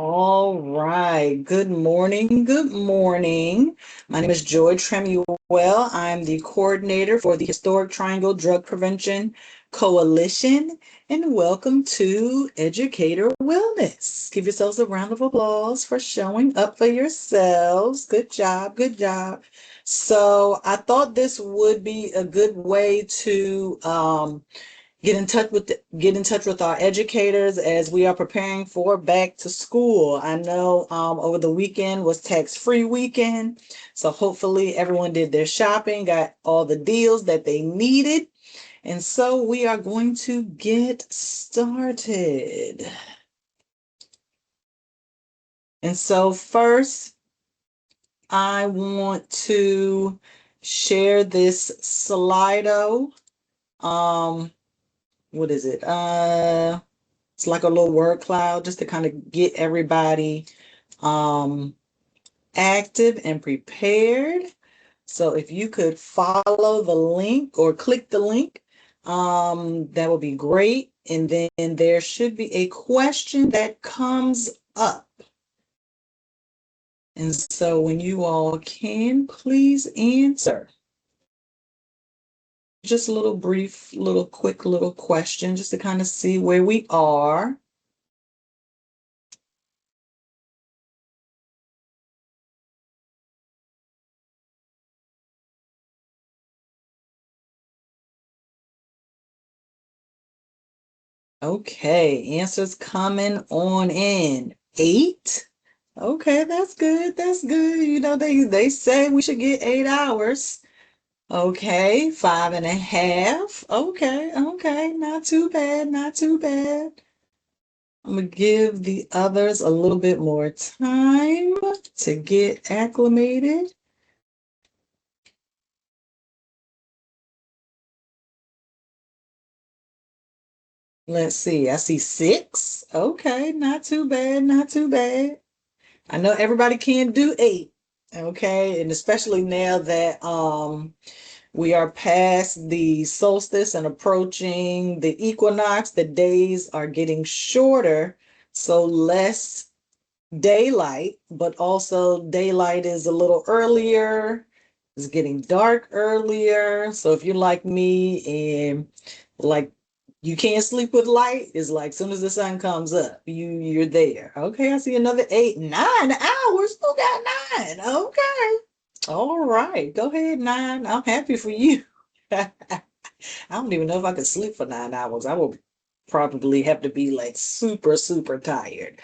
All right. Good morning. Good morning. My name is Joy Tremuel. I'm the coordinator for the Historic Triangle Drug Prevention Coalition, and welcome to Educator Wellness. Give yourselves a round of applause for showing up for yourselves. Good job. Good job. So I thought this would be a good way to get in touch with our educators as we are preparing for back to school. I know over the weekend was tax-free weekend, so hopefully everyone did their shopping, got all the deals that they needed, and so we are going to get started. And so first, I want to share this Slido. What is it? It's like a little word cloud just to kind of get everybody active and prepared. So if you could follow the link or click the link, that would be great. And then there should be a question that comes up. And so when you all can, please answer. Just a little brief, quick question just to kind of see where we are. Okay, answers coming on in. 8. Okay, that's good. That's good. You know, they say we should get 8 hours. Okay, 5.5. Okay, okay, not too bad, not too bad. I'm gonna give the others a little bit more time to get acclimated. Let's see, I see 6. Okay, not too bad, not too bad. I know everybody can't do 8. Okay, and especially now that we are past the solstice and approaching the equinox, the days are getting shorter, so less daylight, but also daylight is a little earlier. It's getting dark earlier. So if you're like me and like you can't sleep with light, it's like as soon as the sun comes up, you're there. Okay, I see another 8, 9 hours. Who got 9? Okay. All right. Go ahead, 9. I'm happy for you. I don't even know if I could sleep for 9 hours. I will probably have to be like super, super tired.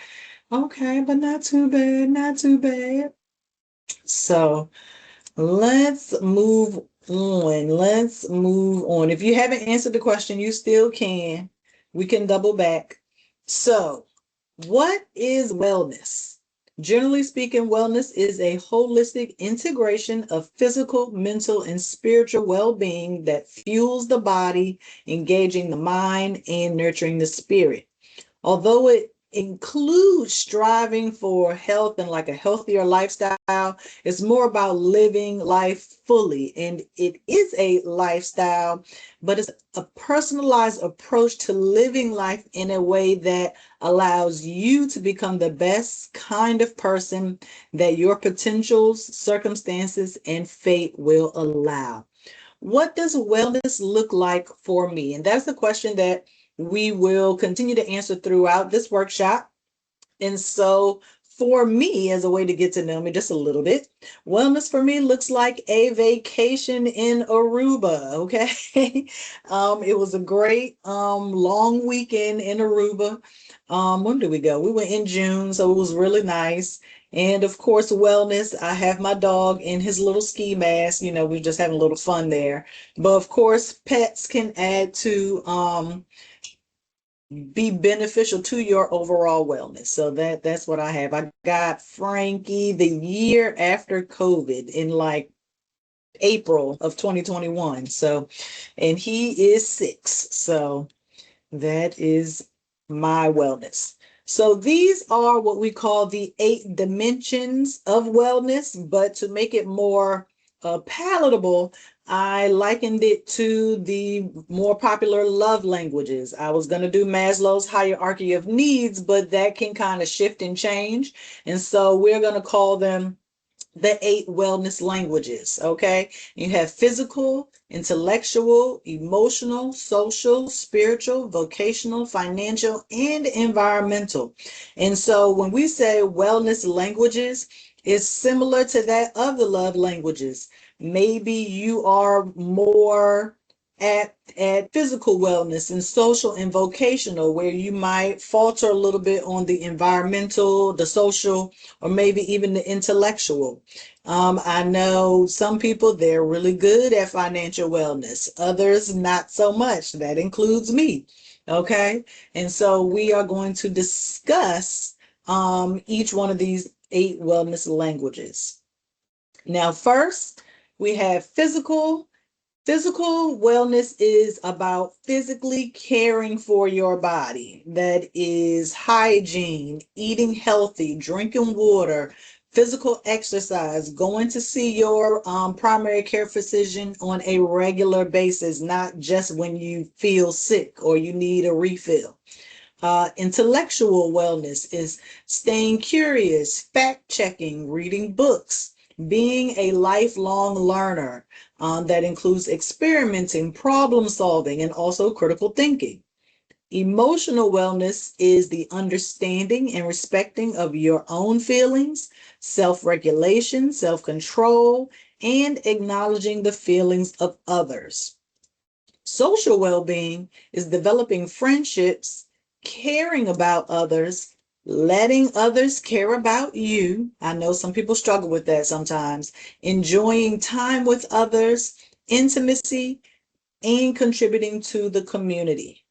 Okay, but not too bad, not too bad. So let's move on. Let's move on. If you haven't answered the question, you still can. We can double back. So, what is wellness? Generally speaking, wellness is a holistic integration of physical, mental, and spiritual well-being that fuels the body, engaging the mind, and nurturing the spirit. Although it includes striving for health and like a healthier lifestyle, it's more about living life fully. And it is a lifestyle, but it's a personalized approach to living life in a way that allows you to become the best kind of person that your potentials, circumstances, and fate will allow. What does wellness look like for me? And that's the question that we will continue to answer throughout this workshop. And so for me, as a way to get to know me just a little bit, wellness for me looks like a vacation in Aruba. Okay. It was a great long weekend in Aruba. When did we go? We went in June, so it was really nice. And of course, wellness. I have my dog in his little ski mask. You know, we're just having a little fun there. But of course, pets can add to be beneficial to your overall wellness. So that's what I have. I got Frankie the year after COVID in like April of 2021. So, and he is 6. So that is my wellness. So these are what we call the 8 dimensions of wellness, but to make it more palatable, I likened it to the more popular love languages. I was going to do Maslow's hierarchy of needs, but that can kind of shift and change. And so we're going to call them the 8 wellness languages. Okay. You have physical, intellectual, emotional, social, spiritual, vocational, financial, and environmental. And so when we say wellness languages, it's similar to that of the love languages. Maybe you are more at physical wellness and social and vocational, where you might falter a little bit on the environmental, the social, or maybe even the intellectual. I know some people, they're really good at financial wellness, others not so much. That includes me. Okay. And so we are going to discuss each one of these 8 wellness languages. Now, first, we have physical. Physical wellness is about physically caring for your body. That is hygiene, eating healthy, drinking water, physical exercise, going to see your primary care physician on a regular basis, not just when you feel sick or you need a refill. Intellectual wellness is staying curious, fact checking, reading books, being a lifelong learner. That includes experimenting, problem solving, and also critical thinking. Emotional wellness is the understanding and respecting of your own feelings, self regulation, self control, and acknowledging the feelings of others. Social well being is developing friendships, caring about others, letting others care about you. I know some people struggle with that sometimes. Enjoying time with others, intimacy, and contributing to the community.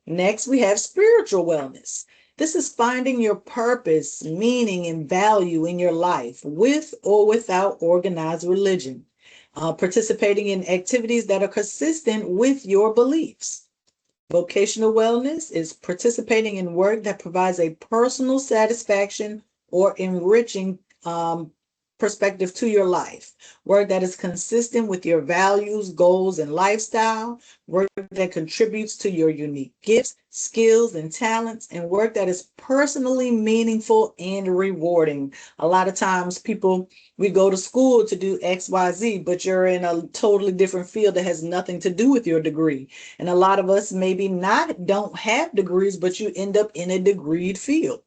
Next, we have spiritual wellness. This is finding your purpose, meaning, and value in your life with or without organized religion. Participating in activities that are consistent with your beliefs. Vocational wellness is participating in work that provides a personal satisfaction or enriching perspective to your life. Work that is consistent with your values, goals, and lifestyle. Work that contributes to your unique gifts, skills, and talents, and work that is personally meaningful and rewarding. A lot of times people, we go to school to do XYZ, but you're in a totally different field that has nothing to do with your degree. And a lot of us maybe not don't have degrees, but you end up in a degreed field.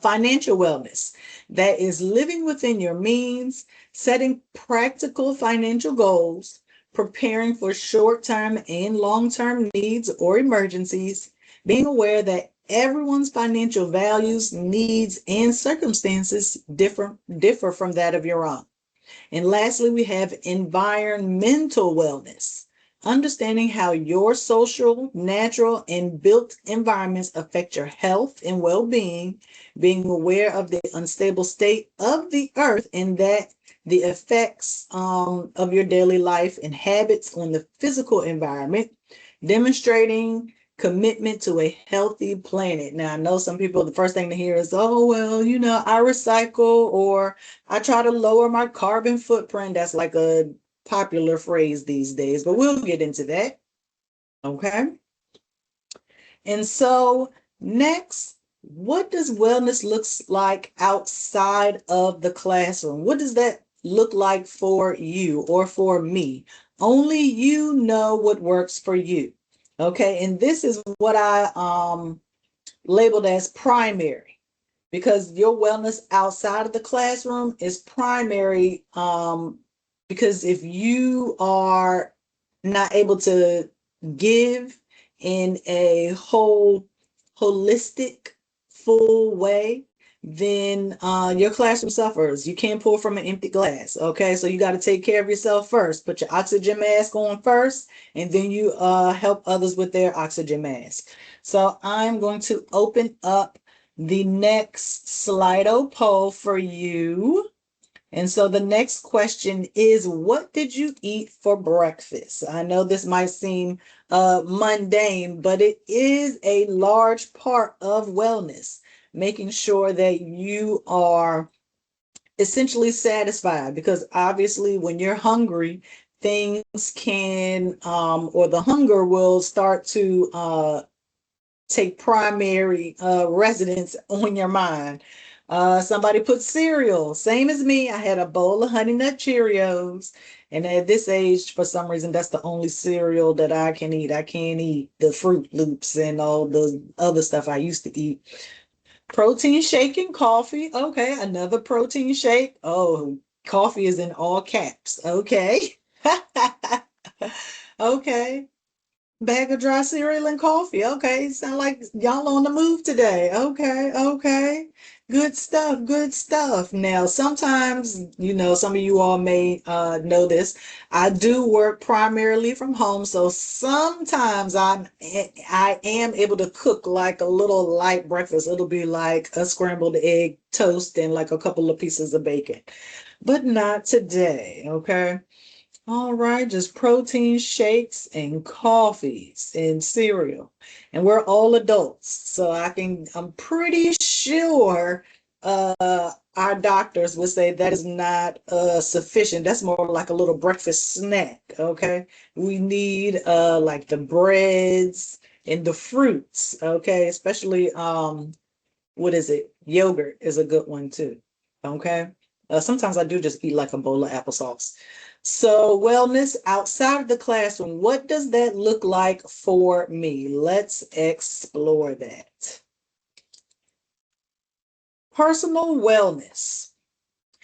Financial wellness, that is living within your means, setting practical financial goals, preparing for short-term and long-term needs or emergencies, being aware that everyone's financial values, needs, and circumstances differ from that of your own. And lastly, we have environmental wellness, understanding how your social, natural, and built environments affect your health and well being, being aware of the unstable state of the earth and that the effects of your daily life and habits on the physical environment, demonstrating commitment to a healthy planet. Now, I know some people, the first thing to hear is, oh, well, I recycle, or I try to lower my carbon footprint. That's like a popular phrase these days, but we'll get into that. Okay. And so, next, what does wellness looks like outside of the classroom? What does that look like for you or for me? Only you know what works for you. Okay. And this is what I labeled as primary, because your wellness outside of the classroom is primary. Because if you are not able to give in a holistic, full way, then your classroom suffers. You can't pour from an empty glass. Okay, so you got to take care of yourself first. Put your oxygen mask on first, and then you help others with their oxygen mask. So I'm going to open up the next Slido poll for you. And so the next question is, what did you eat for breakfast? I know this might seem mundane, but it is a large part of wellness, making sure that you are essentially satisfied, because obviously when you're hungry, things can, or the hunger will start to take primary residence on your mind. Somebody put cereal, same as me. I had a bowl of Honey Nut Cheerios. And at this age, for some reason, that's the only cereal that I can eat. I can't eat the Fruit Loops and all the other stuff I used to eat. Protein shake and coffee. Okay, another protein shake. Oh, coffee is in all caps. Okay. Okay. Bag of dry cereal and coffee. Okay, sound like y'all on the move today. Okay, okay. Good stuff, good stuff. Now, sometimes, some of you all may know this. I do work primarily from home, so sometimes I am able to cook like a little light breakfast. It'll be like a scrambled egg toast and like a couple of pieces of bacon. But not today, okay? All right, just protein shakes and coffees and cereal. And we're all adults. So I'm pretty sure our doctors would say that is not sufficient. That's more like a little breakfast snack, okay? We need like the breads and the fruits, okay? Especially what is it? Yogurt is a good one too. Okay. Sometimes I do just eat like a bowl of applesauce. So, wellness outside of the classroom, what does that look like for me? Let's explore that. Personal wellness.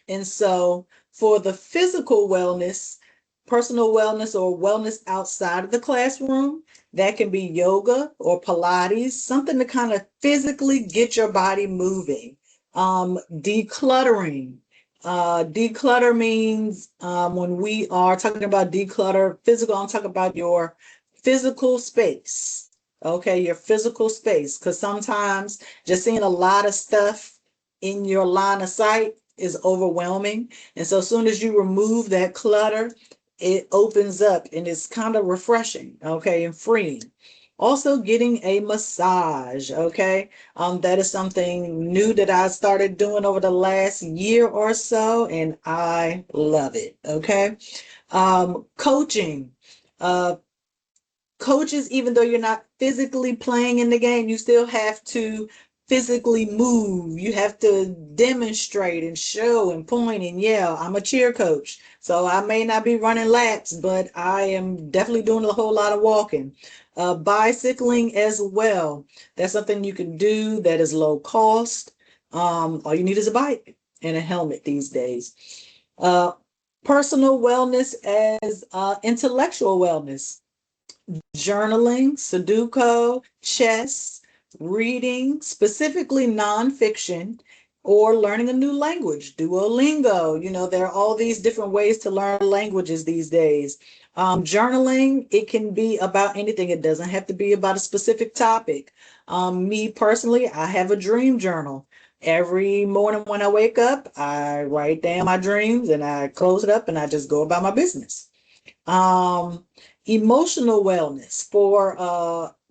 And so for the physical wellness, personal wellness or wellness outside of the classroom, that can be yoga or Pilates, something to kind of physically get your body moving. Decluttering. Declutter means when we are talking about declutter, physical, I'm talking about your physical space. Okay, your physical space. Because sometimes just seeing a lot of stuff in your line of sight is overwhelming. And so as soon as you remove that clutter, it opens up and it's kind of refreshing, okay, and freeing. Also getting a massage, okay? That is something new that I started doing over the last year or so, and I love it, okay? Coaching. Uh, Coaches, even though you're not physically playing in the game, you still have to physically move. You have to demonstrate and show and point and yell. I'm a cheer coach, so I may not be running laps, but I am definitely doing a whole lot of walking. Bicycling as well. That's something you can do that is low cost. All you need is a bike and a helmet these days. Uh, Personal wellness as intellectual wellness, journaling, Sudoku, chess, reading, specifically nonfiction, or learning a new language, Duolingo. There are all these different ways to learn languages these days. Journaling, it can be about anything. It doesn't have to be about a specific topic. Me personally, I have a dream journal. Every morning when I wake up, I write down my dreams and I close it up and I just go about my business. Um, Emotional wellness for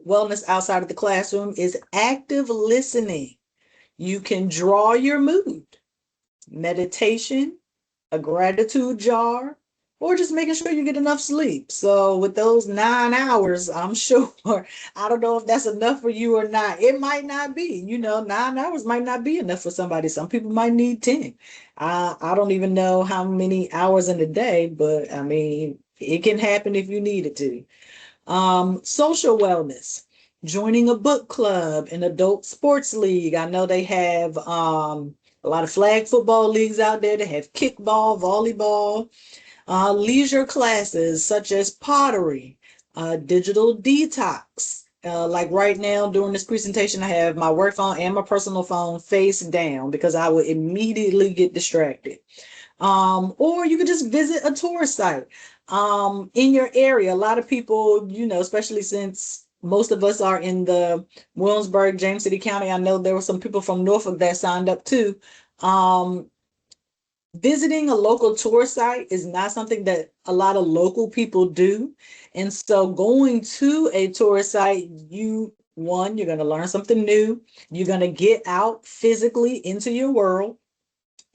wellness outside of the classroom is active listening. You can draw your mood, meditation, a gratitude jar, or just making sure you get enough sleep. So with those 9 hours, I'm sure, I don't know if that's enough for you or not. It might not be, 9 hours might not be enough for somebody. Some people might need 10. I don't even know how many hours in a day, but I mean, it can happen if you need it to. Social wellness, joining a book club, an adult sports league. I know they have a lot of flag football leagues out there. They have kickball, volleyball, leisure classes such as pottery, digital detox. Like right now during this presentation, I have my work phone and my personal phone face down because I would immediately get distracted. Or you could just visit a tourist site in your area. A lot of people, especially since most of us are in the Williamsburg, James City County. I know there were some people from Norfolk that signed up too. Um, Visiting a local tour site is not something that a lot of local people do. And so going to a tour site, you're going to learn something new. You're going to get out physically into your world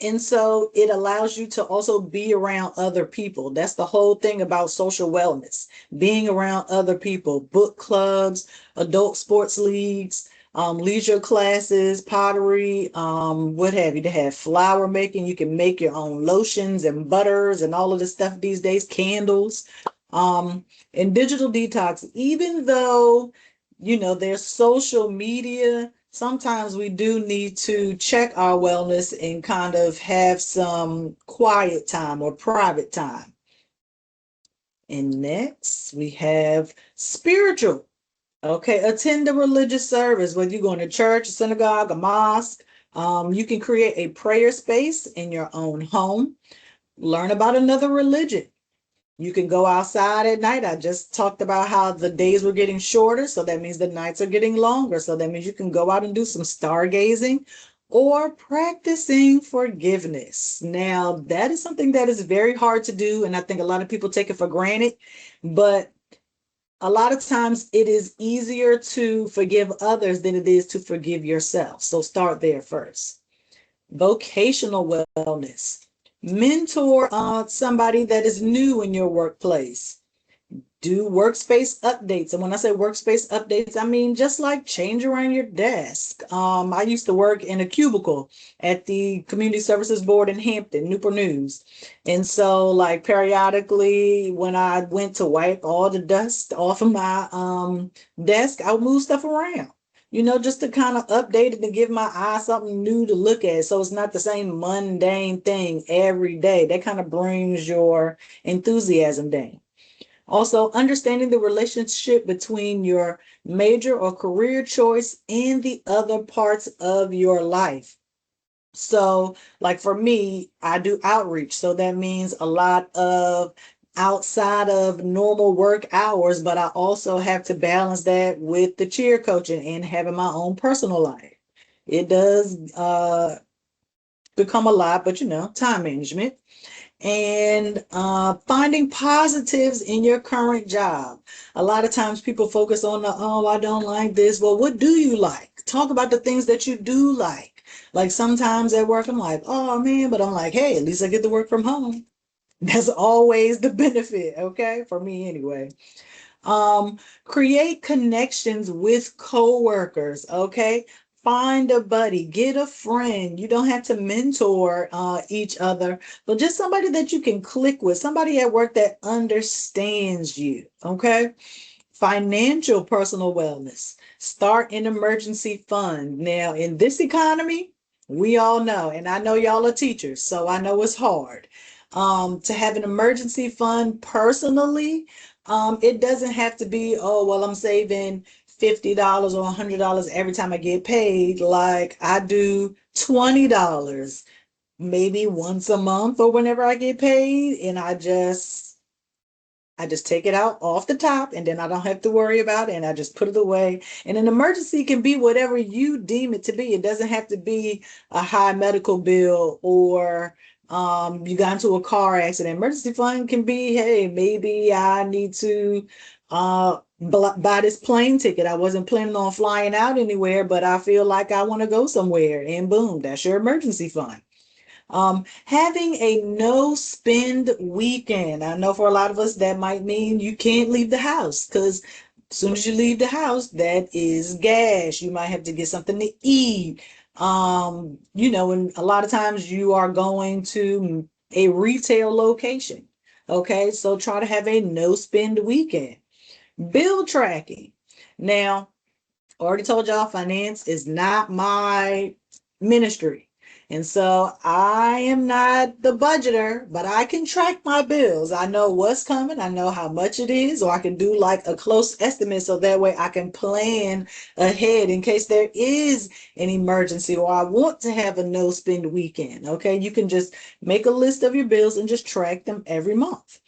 And so it allows you to also be around other people. That's the whole thing about social wellness, being around other people, book clubs, adult sports leagues, leisure classes, pottery, what have you. They have flower making. You can make your own lotions and butters and all of this stuff these days, candles, um, and digital detox. Even though, there's social media, sometimes we do need to check our wellness and kind of have some quiet time or private time. And next we have spiritual. Okay, attend a religious service, whether you're going to church, a synagogue, a mosque. You can create a prayer space in your own home. Learn about another religion. You can go outside at night. I just talked about how the days were getting shorter, so that means the nights are getting longer. So that means you can go out and do some stargazing or practicing forgiveness. Now, that is something that is very hard to do, and I think a lot of people take it for granted, but a lot of times it is easier to forgive others than it is to forgive yourself. So start there first. Vocational wellness. Mentor somebody that is new in your workplace. Do workspace updates. And when I say workspace updates, I mean just like change around your desk. I used to work in a cubicle at the Community Services Board in Hampton, Newport News. And so, like, periodically, when I went to wipe all the dust off of my desk, I would move stuff around. Just to kind of update it and give my eyes something new to look at. So it's not the same mundane thing every day. That kind of brings your enthusiasm down. Also, understanding the relationship between your major or career choice and the other parts of your life. So, like for me, I do outreach. So that means a lot of outside of normal work hours, but I also have to balance that with the cheer coaching and having my own personal life. It does become a lot, but time management and finding positives in your current job. A lot of times people focus on oh, I don't like this. Well, what do you like? Talk about the things that you do like. Like sometimes at work, I'm like, oh man, but I'm like, hey, at least I get to work from home. That's always the benefit, okay? For me anyway. Create connections with coworkers, okay? Find a buddy, get a friend. You don't have to mentor each other, but just somebody that you can click with, somebody at work that understands you, okay? Financial personal wellness. Start an emergency fund. Now, in this economy, we all know, and I know y'all are teachers, so I know it's hard. To have an emergency fund personally, it doesn't have to be, oh, well, I'm saving $50 or $100 every time I get paid. Like I do $20 maybe once a month or whenever I get paid, and I just take it out off the top and then I don't have to worry about it and I just put it away. And an emergency can be whatever you deem it to be. It doesn't have to be a high medical bill or you got into a car accident. Emergency fund can be, hey, maybe I need to buy this plane ticket. I wasn't planning on flying out anywhere, but I feel like I want to go somewhere. And boom, that's your emergency fund. Having a no spend weekend. I know for a lot of us that might mean you can't leave the house because as soon as you leave the house, that is gas. You might have to get something to eat. And a lot of times you are going to a retail location. Okay, so try to have a no spend weekend. Bill tracking. Now, already told y'all finance is not my ministry. And so I am not the budgeter, but I can track my bills. I know what's coming. I know how much it is, or I can do like a close estimate so that way I can plan ahead in case there is an emergency or I want to have a no spend weekend. Okay. You can just make a list of your bills and just track them every month.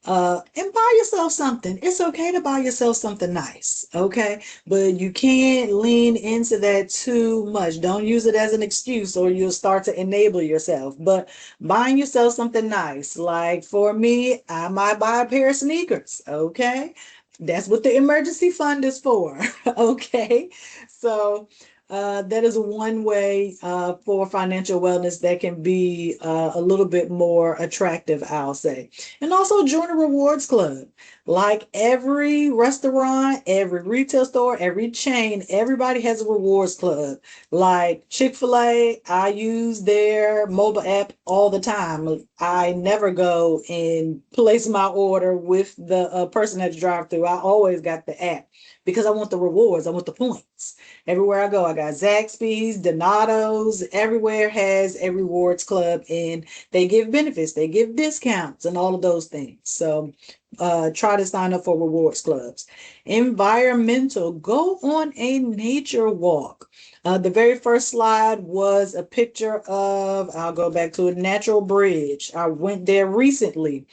And buy yourself something. It's okay to buy yourself something nice, okay? But you can't lean into that too much. Don't use it as an excuse or you'll start to enable yourself. But buying yourself something nice, like for me, I might buy a pair of sneakers, okay? That's what the emergency fund is for, okay? So, That is one way for financial wellness that can be a little bit more attractive, I'll say. And also join a rewards club. Like every restaurant, every retail store, every chain, everybody has a rewards club. Like Chick-fil-A, I use their mobile app all the time. I never go and place my order with the person at the drive-thru. I always got the app because I want the rewards, I want the points. Everywhere I go, I got Zaxby's, Donato's, everywhere has a rewards club, and they give benefits, they give discounts, and all of those things. So try to sign up for rewards clubs. Environmental, go on a nature walk. The very first slide was a picture of, I'll go back to a natural bridge. I went there recently.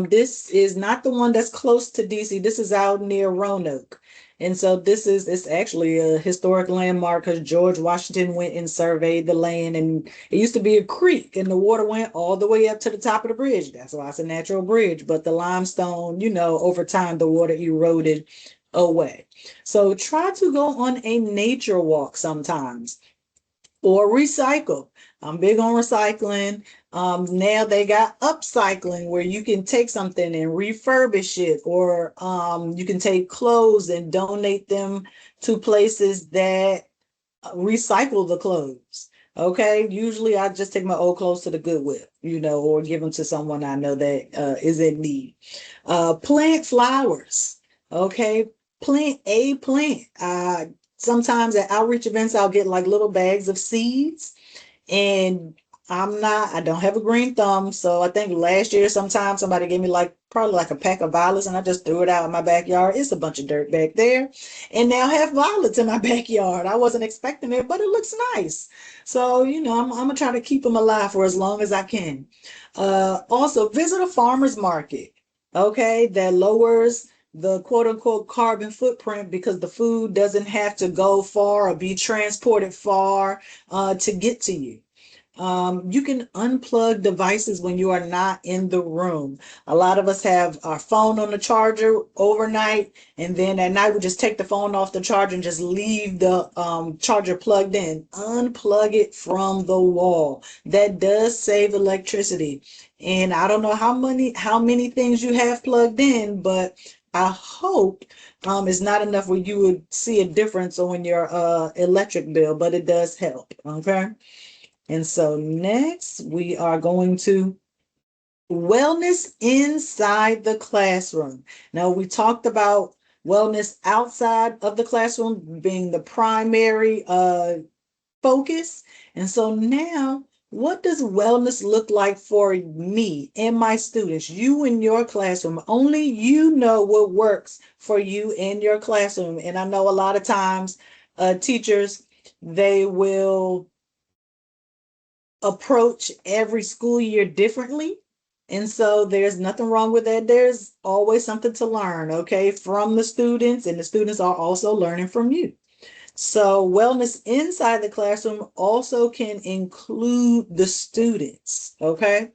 This is not the one that's close to DC. This is out near Roanoke. And so it's actually a historic landmark because George Washington went and surveyed the land, and it used to be a creek and the water went all the way up to the top of the bridge. That's why it's a natural bridge. But the limestone, over time the water eroded away. So try to go on a nature walk sometimes or recycle. I'm big on recycling. Now they got upcycling where you can take something and refurbish it, or you can take clothes and donate them to places that recycle the clothes. Okay, usually I just take my old clothes to the Goodwill, or give them to someone I know that is in need. Plant flowers. Okay, plant a plant. Sometimes at outreach events, I'll get like little bags of seeds, and I don't have a green thumb. So I think last year sometime somebody gave me probably like a pack of violets, and I just threw it out in my backyard. It's a bunch of dirt back there. And now I have violets in my backyard. I wasn't expecting it, but it looks nice. So, I'm gonna try to keep them alive for as long as I can. Also visit a farmer's market. Okay, that lowers the quote unquote carbon footprint because the food doesn't have to go far or be transported far to get to you. You can unplug devices when you are not in the room. A lot of us have our phone on the charger overnight, and then at night we just take the phone off the charger and just leave the charger plugged in. Unplug it from the wall. That does save electricity. And I don't know how many things you have plugged in, but I hope it's not enough where you would see a difference on your electric bill, but it does help. Okay. And so next we are going to wellness inside the classroom. Now we talked about wellness outside of the classroom being the primary focus. And so now what does wellness look like for me and my students, you in your classroom? Only you know what works for you in your classroom. And I know a lot of times teachers, they will approach every school year differently. And so there's nothing wrong with that. There's always something to learn, okay, from the students, and the students are also learning from you. So wellness inside the classroom also can include the students, okay?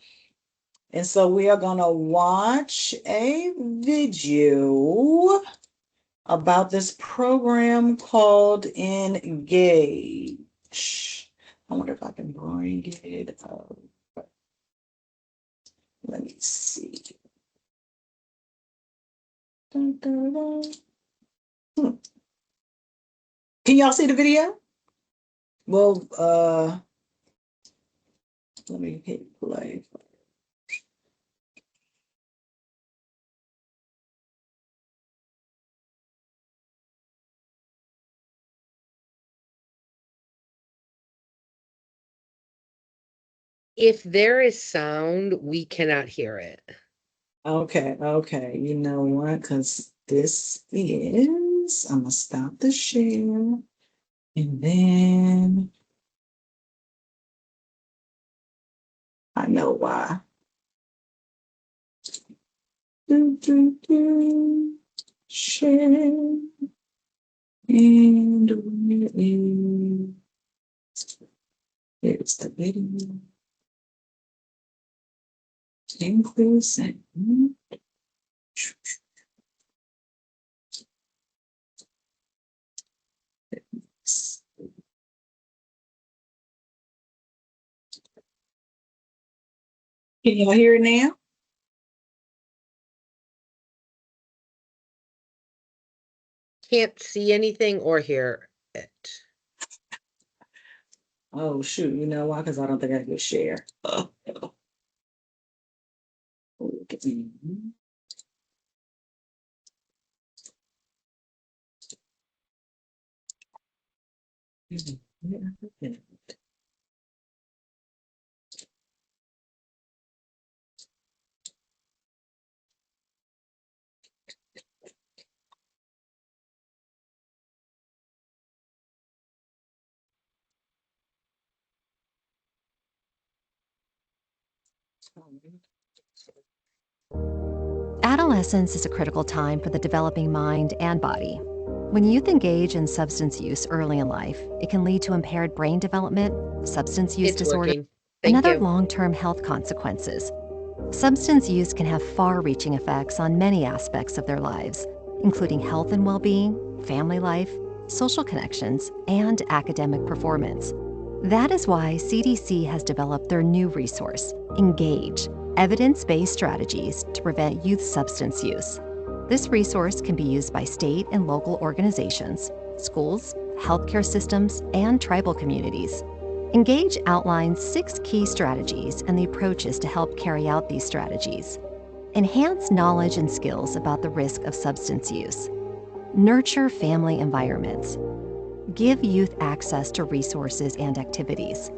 And so we are going to watch a video about this program called E.N.G.A.G.E. I wonder if I can bring it up. Let me see. Dun, dun, dun. Can y'all see the video? Well, let me hit play. If there is sound, we cannot hear it. Okay. You know what? Because this is, I'm gonna stop the share, and then I know why. Share, and where is, here's the video. Increase and Can y'all hear it now? Can't see anything or hear it. Oh shoot, you know why? Because I don't think I can share. Adolescence is a critical time for the developing mind and body. When youth engage in substance use early in life, it can lead to impaired brain development, substance use It's disorder, working. and Thank other you. long-term health consequences. Substance use can have far-reaching effects on many aspects of their lives, including health and well-being, family life, social connections, and academic performance. That is why CDC has developed their new resource, E.N.G.A.G.E, evidence-based strategies to prevent youth substance use. This resource can be used by state and local organizations, schools, healthcare systems, and tribal communities. E.N.G.A.G.E outlines 6 key strategies and the approaches to help carry out these strategies. Enhance knowledge and skills about the risk of substance use. Nurture family environments. Give youth access to resources and activities.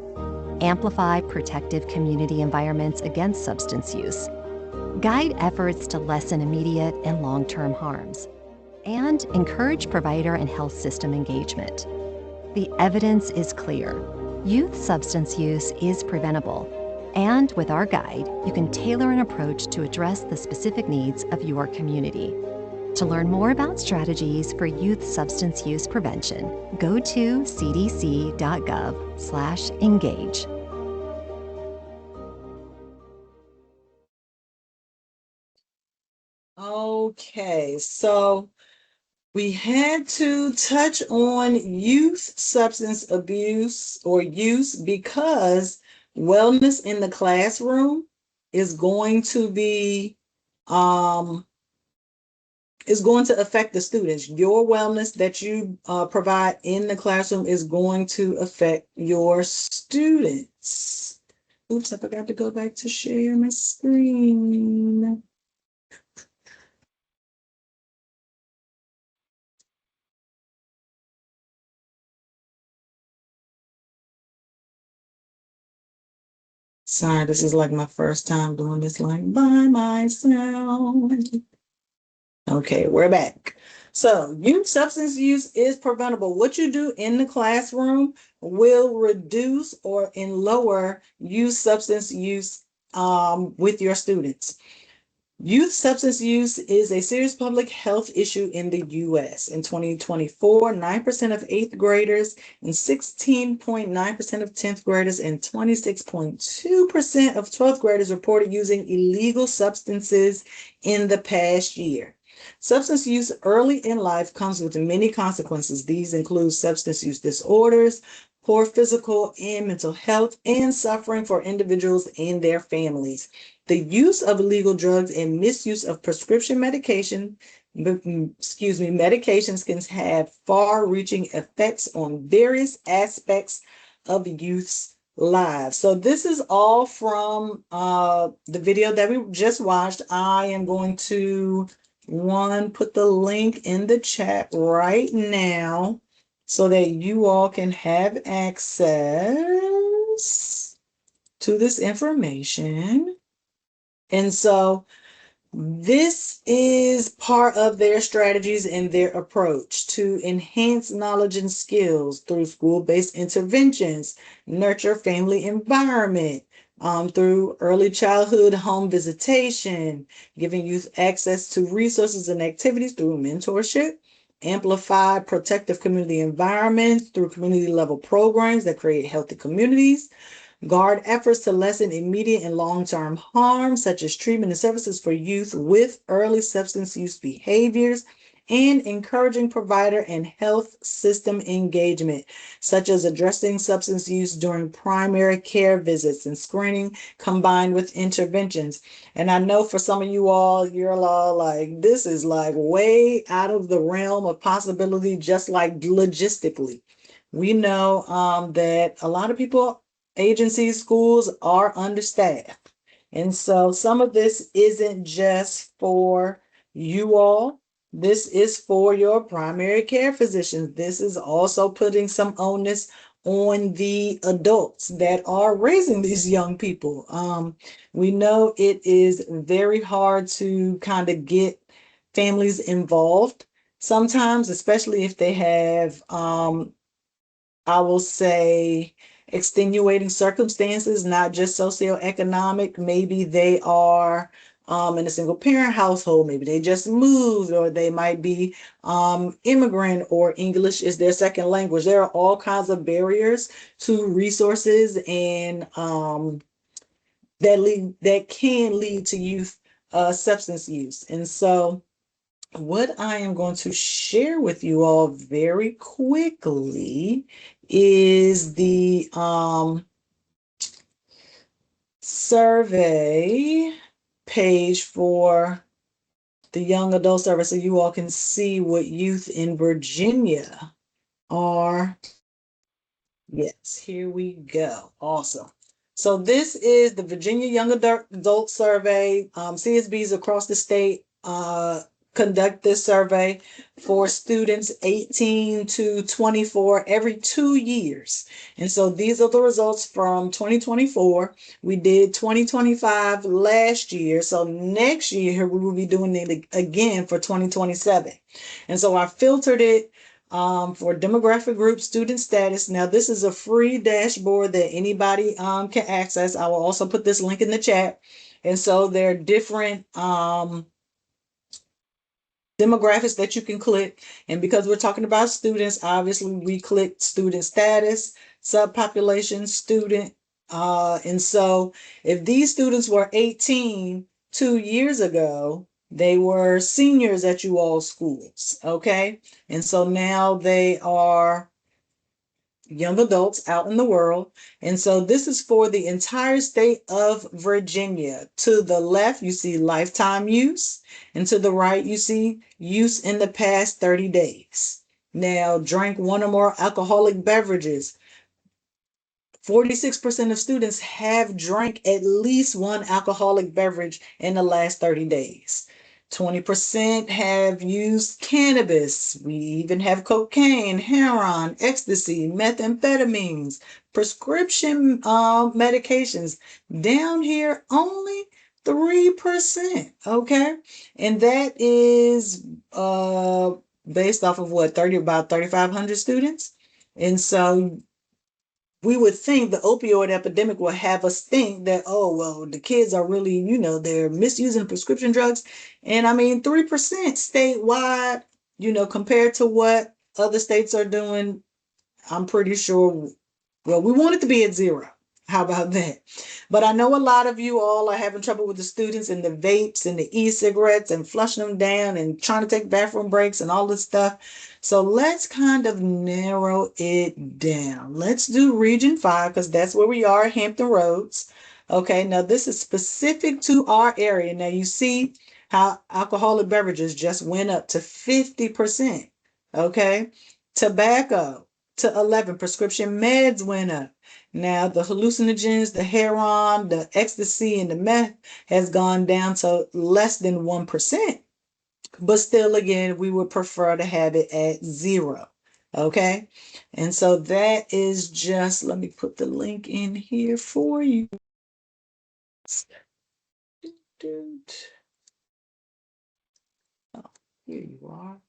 Amplify protective community environments against substance use. Guide efforts to lessen immediate and long-term harms. And encourage provider and health system engagement. The evidence is clear. Youth substance use is preventable. And with our guide, you can tailor an approach to address the specific needs of your community. To learn more about strategies for youth substance use prevention, go to cdc.gov/engage. Okay, so we had to touch on youth substance abuse or use because wellness in the classroom is going to be is going to affect the students. Your wellness that you provide in the classroom is going to affect your students. Oops, I forgot to go back to share my screen. Sorry, this is like my first time doing this like by myself. Okay, we're back. So, youth substance use is preventable. What you do in the classroom will reduce or in lower youth substance use with your students. Youth substance use is a serious public health issue in the U.S. In 2024, 9% of 8th graders and 16.9% of 10th graders and 26.2% of 12th graders reported using illegal substances in the past year. Substance use early in life comes with many consequences. These include substance use disorders, poor physical and mental health, and suffering for individuals and their families. The use of illegal drugs and misuse of prescription medications can have far-reaching effects on various aspects of youth's lives. So this is all from the video that we just watched. I am going to put the link in the chat right now so that you all can have access to this information. And so this is part of their strategies and their approach to enhance knowledge and skills through school-based interventions, nurture family environment, through early childhood home visitation, giving youth access to resources and activities through mentorship, amplify protective community environments through community level programs that create healthy communities, guard efforts to lessen immediate and long-term harm, such as treatment and services for youth with early substance use behaviors, and encouraging provider and health system engagement, such as addressing substance use during primary care visits and screening combined with interventions. And I know for some of you all, you're all like, this is like way out of the realm of possibility, just like logistically. We know that a lot of people, agencies, schools are understaffed. And so some of this isn't just for you all. This is for your primary care physicians. This is also putting some onus on the adults that are raising these young people. We know it is very hard to kind of get families involved sometimes, especially if they have I will say extenuating circumstances, not just socioeconomic. Maybe they are in a single parent household. Maybe they just moved, or they might be immigrant, or English is their second language. There are all kinds of barriers to resources and that can lead to youth substance use. And so what I am going to share with you all very quickly is the survey page for the young adult survey, so you all can see what youth in Virginia are. Yes, here we go. Awesome. So this is the Virginia Young Adult Survey. CSBs across the state conduct this survey for students 18 to 24 every 2 years. And so these are the results from 2024. We did 2025 last year. So next year we will be doing it again for 2027. And so I filtered it for demographic group, student status. Now, this is a free dashboard that anybody can access. I will also put this link in the chat. And so there are different demographics that you can click. And because we're talking about students, obviously we click student status, subpopulation, student. And so if these students were 18 2 years ago, they were seniors at you all schools, okay? And so now they are young adults out in the world. And so this is for the entire state of Virginia. To the left, you see lifetime use, and to the right, you see use in the past 30 days. Now, drank one or more alcoholic beverages. 46% of students have drank at least one alcoholic beverage in the last 30 days. 20% have used cannabis. We even have cocaine, heroin, ecstasy, methamphetamines, prescription medications. Down here, only 3%. Okay. And that is based off of what, about 3,500 students. And so we would think the opioid epidemic will have us think that, oh, well, the kids are really, they're misusing prescription drugs. And I mean, 3% statewide, compared to what other states are doing, I'm pretty sure, well, we want it to be at zero. How about that? But I know a lot of you all are having trouble with the students and the vapes and the e-cigarettes and flushing them down and trying to take bathroom breaks and all this stuff. So let's kind of narrow it down. Let's do Region 5 because that's where we are, Hampton Roads. Okay, now this is specific to our area. Now you see how alcoholic beverages just went up to 50%. Okay, tobacco to 11. Prescription meds went up. Now, the hallucinogens, the heroin, the ecstasy, and the meth has gone down to less than 1%. But still, again, we would prefer to have it at zero. Okay. And so that is just, let me put the link in here for you. Oh, here you are.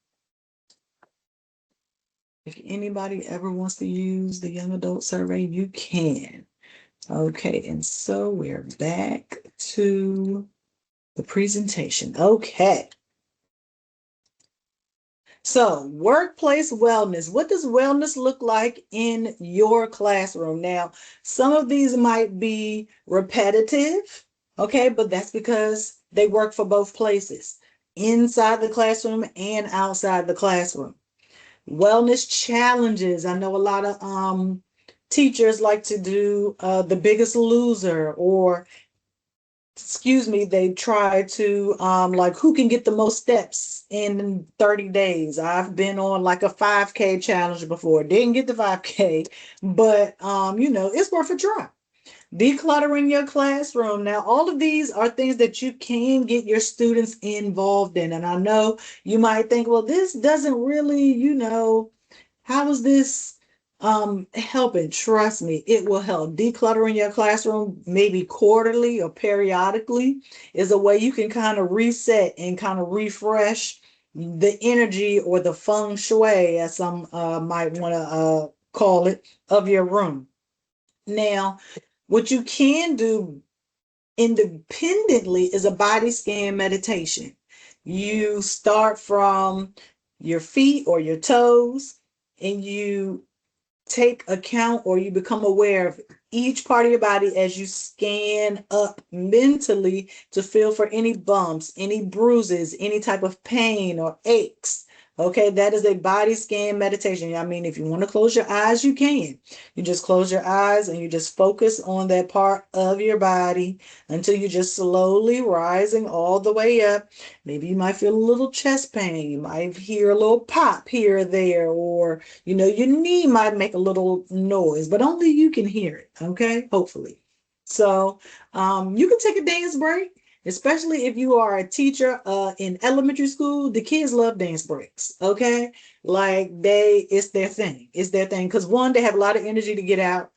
If anybody ever wants to use the young adult survey, you can. Okay, and so we're back to the presentation. Okay. So, workplace wellness. What does wellness look like in your classroom? Now, some of these might be repetitive, okay, but that's because they work for both places. inside the classroom and outside the classroom. Wellness challenges. I know a lot of teachers like to do the biggest loser, or excuse me, they try to like who can get the most steps in 30 days. I've been on like a 5K challenge before. Didn't get the 5K, but it's worth a try. Decluttering your classroom. Now, all of these are things that you can get your students involved in. And I know you might think, well, this doesn't really, how is this helping? Trust me, it will help. Decluttering your classroom, maybe quarterly or periodically, is a way you can kind of reset and kind of refresh the energy, or the feng shui, as some might want to call it, of your room. Now, what you can do independently is a body scan meditation. You start from your feet or your toes, and you take account, or you become aware of each part of your body as you scan up mentally to feel for any bumps, any bruises, any type of pain or aches. Okay, that is a body scan meditation. I mean, if you want to close your eyes, you can. You just close your eyes and you just focus on that part of your body until you're just slowly rising all the way up. Maybe you might feel a little chest pain. You might hear a little pop here or there, or your knee might make a little noise, but only you can hear it, okay? Hopefully. So you can take a dance break, especially if you are a teacher in elementary school. The kids love dance breaks, okay? Like it's their thing. It's their thing. Because one, they have a lot of energy to get out,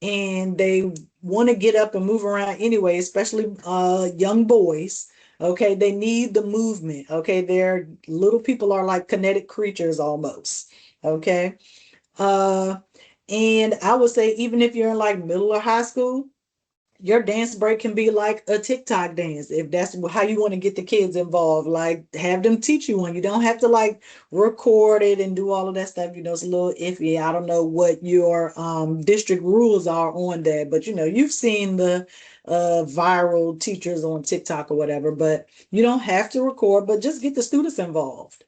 and they want to get up and move around anyway, especially young boys. Okay, they need the movement. Okay, their little people are like kinetic creatures almost. Okay, uh, and I would say even if you're in like middle or high school, your dance break can be like a TikTok dance, if that's how you want to get the kids involved. Like have them teach you one. You don't have to like record it and do all of that stuff. It's a little iffy. I don't know what your district rules are on that, but you've seen the viral teachers on TikTok or whatever. But you don't have to record, but just get the students involved.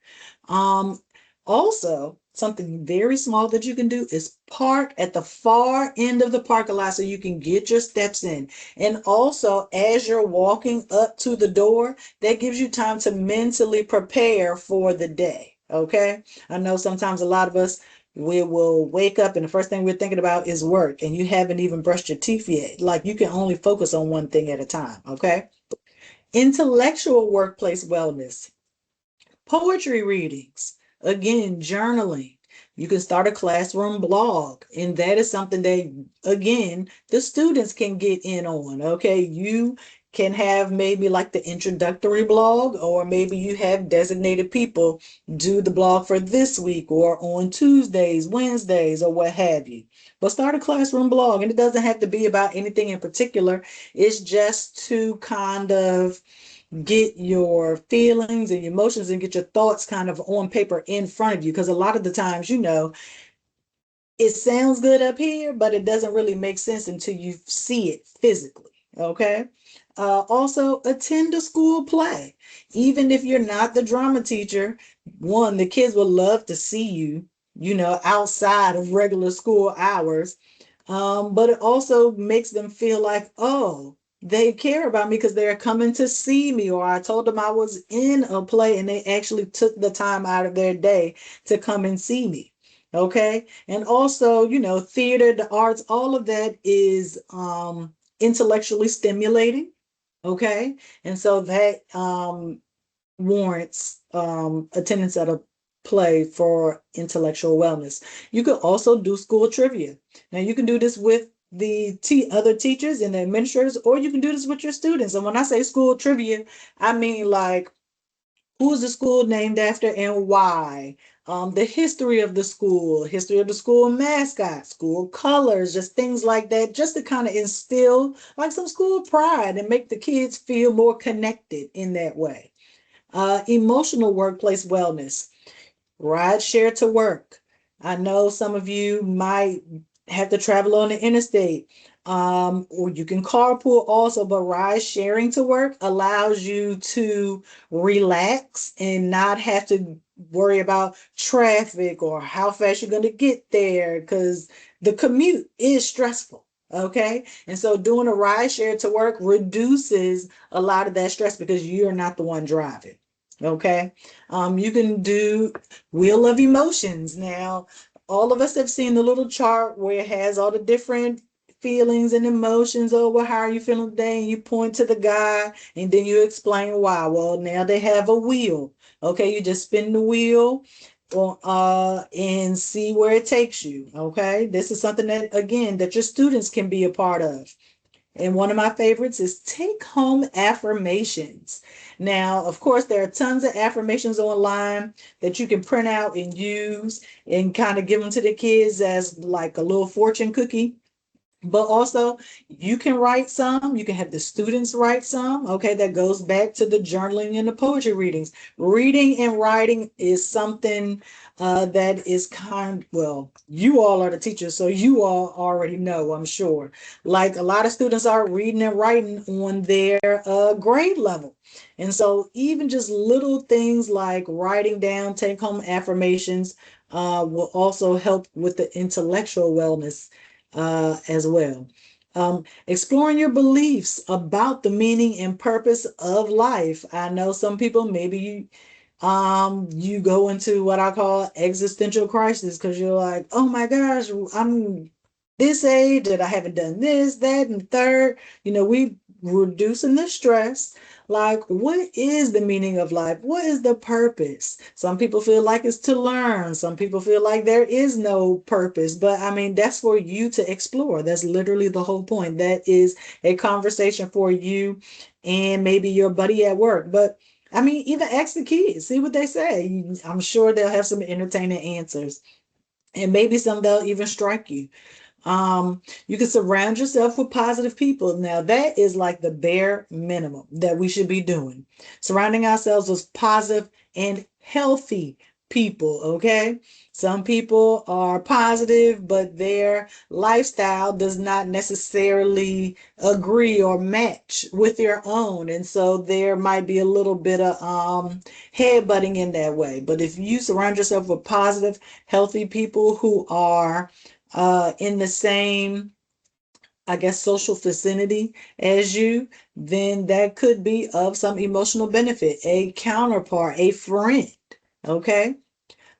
Um, Also, something very small that you can do is park at the far end of the parking lot so you can get your steps in. And also, as you're walking up to the door, that gives you time to mentally prepare for the day. Okay. I know sometimes a lot of us, we will wake up and the first thing we're thinking about is work, and you haven't even brushed your teeth yet. Like you can only focus on one thing at a time. Okay. Intellectual workplace wellness. Poetry readings, again, journaling. You can start a classroom blog, and that is something that, again, the students can get in on. Okay, you can have maybe like the introductory blog, or maybe you have designated people do the blog for this week or on Tuesdays, Wednesdays, or what have you. But start a classroom blog, and it doesn't have to be about anything in particular. It's just to kind of get your feelings and your emotions and get your thoughts kind of on paper in front of you. Because a lot of the times, it sounds good up here, but it doesn't really make sense until you see it physically. Okay. Also, attend a school play. Even if you're not the drama teacher, one, the kids will love to see you, outside of regular school hours. But it also makes them feel like, oh, they care about me because they're coming to see me, or I told them I was in a play and they actually took the time out of their day to come and see me. Okay. And also, theater, the arts, all of that is intellectually stimulating. Okay. And so that warrants attendance at a play for intellectual wellness. You could also do school trivia. Now, you can do this with the other teachers and the administrators, or you can do this with your students. And when I say school trivia, I mean like who's the school named after and why? The history of the school mascot, school colors, just things like that, just to kind of instill like some school pride and make the kids feel more connected in that way. Emotional workplace wellness, ride share to work. I know some of you might have to travel on the interstate. or you can carpool also, but ride sharing to work allows you to relax and not have to worry about traffic or how fast you're going to get there because the commute is stressful. Okay. And so doing a ride share to work reduces a lot of that stress because you're not the one driving. Okay. You can do wheel of emotions. Now, all of us have seen the little chart where it has all the different feelings and emotions. Oh, well, how are you feeling today? And you point to the guy and then you explain why. Well, now they have a wheel. Okay, you just spin the wheel and see where it takes you. Okay, this is something that, again, that your students can be a part of. And one of my favorites is take home affirmations. Now, of course, there are tons of affirmations online that you can print out and use and kind of give them to the kids as like a little fortune cookie. But also, you can write some, you can have the students write some. Okay, that goes back to the journaling and the poetry readings. Reading and writing is something that is well, you all are the teachers, so you all already know, I'm sure. Like a lot of students are reading and writing on their grade level. And so, even just little things like writing down take home affirmations will also help with the intellectual wellness as well. Exploring your beliefs about the meaning and purpose of life. I know some people, maybe you go into what I call existential crisis because you're like, oh my gosh, I'm this age and I haven't done this, that, and third. We reducing the stress. Like, what is the meaning of life? What is the purpose? Some people feel like it's to learn. Some people feel like there is no purpose. But I mean, that's for you to explore. That's literally the whole point. That is a conversation for you and maybe your buddy at work. But I mean, even ask the kids, see what they say. I'm sure they'll have some entertaining answers. And maybe some they'll even strike you. You can surround yourself with positive people. Now, that is like the bare minimum that we should be doing. Surrounding ourselves with positive and healthy people, okay? Some people are positive, but their lifestyle does not necessarily agree or match with your own. And so there might be a little bit of headbutting in that way. But if you surround yourself with positive, healthy people who are in the same, I guess, social vicinity as you, then that could be of some emotional benefit, a counterpart, a friend. Okay.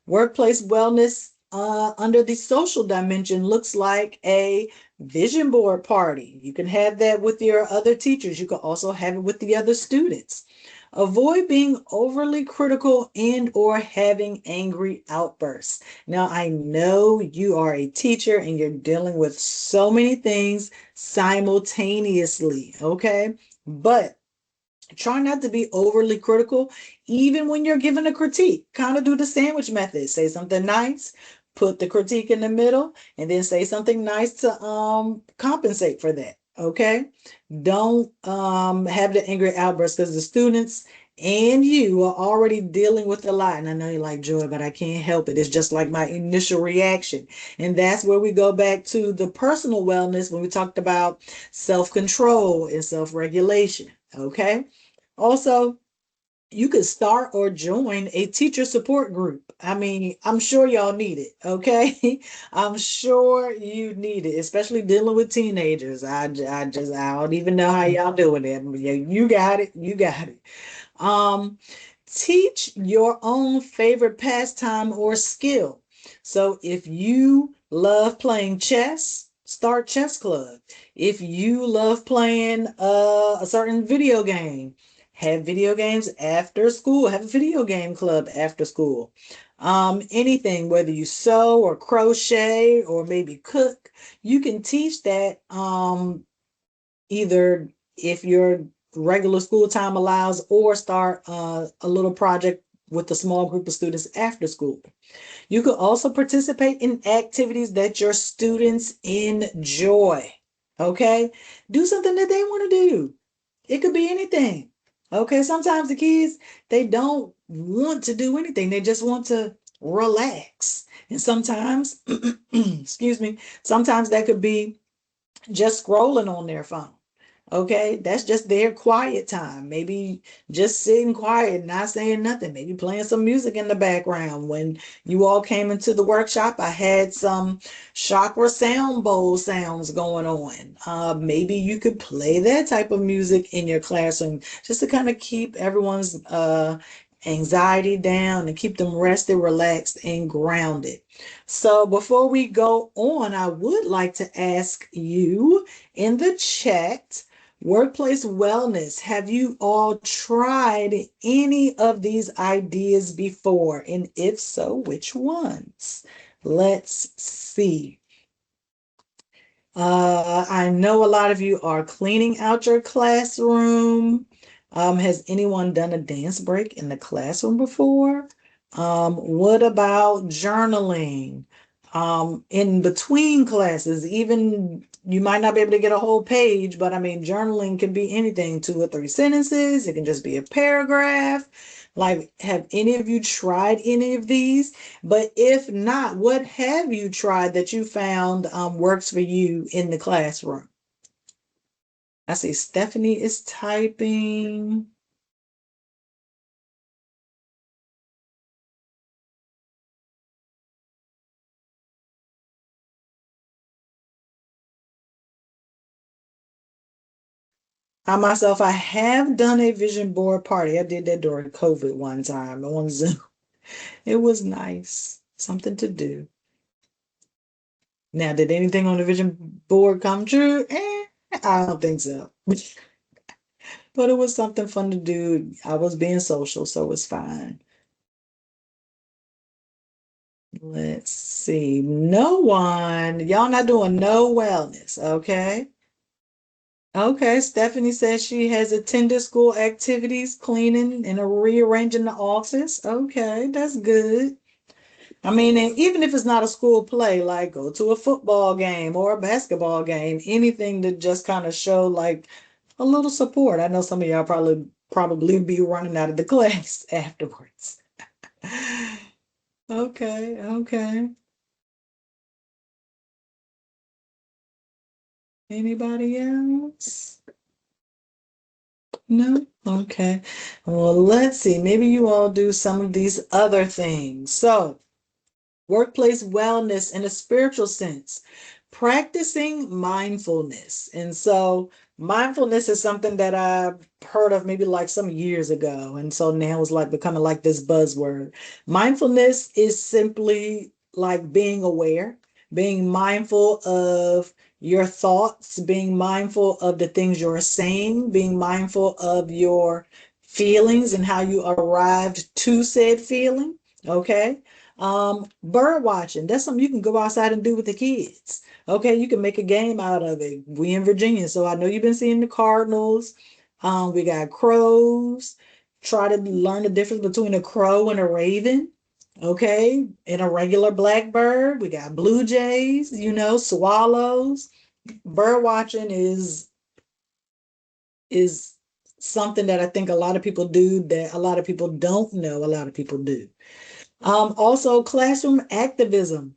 Workplace wellness under the social dimension looks like a vision board party. You can have that with your other teachers. You can also have it with the other students. Avoid being overly critical and or having angry outbursts. Now, I know you are a teacher and you're dealing with so many things simultaneously, okay? But try not to be overly critical, even when you're given a critique. Kind of do the sandwich method. Say something nice, put the critique in the middle, and then say something nice to compensate for that. Okay. Don't have the angry outburst because the students and you are already dealing with a lot. And I know you're like, Joy, but I can't help it. It's just like my initial reaction. And that's where we go back to the personal wellness when we talked about self-control and self-regulation. Okay. Also, you could start or join a teacher support group. I mean, I'm sure y'all need it, okay? I'm sure you need it, especially dealing with teenagers. I don't even know how y'all doing it. Yeah, you got it. You got it. Um, Teach your own favorite pastime or skill. So if you love playing chess, start chess club. If you love playing a certain video game, have video games after school. Have a video game club after school. Anything, whether you sew or crochet or maybe cook, you can teach that either if your regular school time allows or start a little project with a small group of students after school. You could also participate in activities that your students enjoy. Okay? Do something that they want to do. It could be anything. Okay? Sometimes the kids, they don't want to do anything. They just want to relax. And sometimes, excuse me, sometimes that could be just scrolling on their phone. Okay, that's just their quiet time. Maybe just sitting quiet, not saying nothing, maybe playing some music in the background. When you all came into the workshop, I had some chakra sound bowl sounds going on. Maybe you could play that type of music in your classroom just to kind of keep everyone's anxiety down and keep them rested, relaxed, and grounded. So before we go on, I would like to ask you in the chat, workplace wellness, have you all tried any of these ideas before? And if so, which ones? Let's see. I know a lot of you are cleaning out your classroom. Has anyone done a dance break in the classroom before? What about journaling? In between classes, even you might not be able to get a whole page, but I mean, journaling can be anything, 2 or 3 sentences. It can just be a paragraph. Like, have any of you tried any of these? But if not, what have you tried that you found works for you in the classroom? I see Stephanie is typing. I myself, I have done a vision board party. I did that during COVID one time on Zoom. It was nice, something to do. Now, did anything on the vision board come true? I don't think so. But it was something fun to do. I was being social, so it's fine. Let's see. No one. Y'all not doing no wellness, okay? Okay, Stephanie says she has attended school activities, cleaning and rearranging the office. Okay, that's good. I mean, and even if it's not a school play, like go to a football game or a basketball game, anything to just kind of show like a little support. I know some of y'all probably be running out of the class afterwards. Okay, okay. Anybody else? No? Okay. Well, let's see. Maybe you all do some of these other things. So, workplace wellness in a spiritual sense, practicing mindfulness. And so, mindfulness is something that I've heard of maybe like some years ago. And so now it's like becoming like this buzzword. Mindfulness is simply like being aware, being mindful of your thoughts, being mindful of the things you're saying, being mindful of your feelings and how you arrived to said feeling. Okay. Bird watching, that's something you can go outside and do with the kids. Okay, you can make a game out of it. We in Virginia, so I know you've been seeing the cardinals. We got crows. Try to learn the difference between a crow and a raven. Okay, and a regular blackbird. We got blue jays, swallows. Bird watching is something that I think a lot of people do that a lot of people don't know a lot of people do. Also, classroom activism.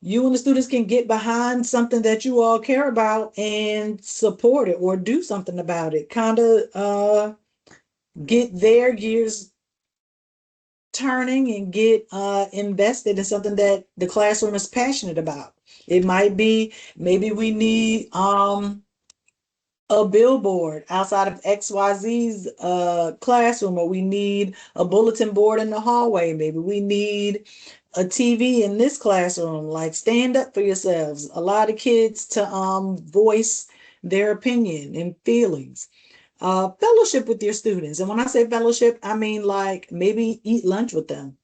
You and the students can get behind something that you all care about and support it or do something about it. Kind of get their gears turning and get invested in something that the classroom is passionate about. It might be maybe we need a billboard outside of XYZ's classroom, or we need a bulletin board in the hallway. Maybe we need a TV in this classroom. Like, stand up for yourselves. Allow the kids to voice their opinion and feelings. Fellowship with your students. And when I say fellowship, I mean like maybe eat lunch with them.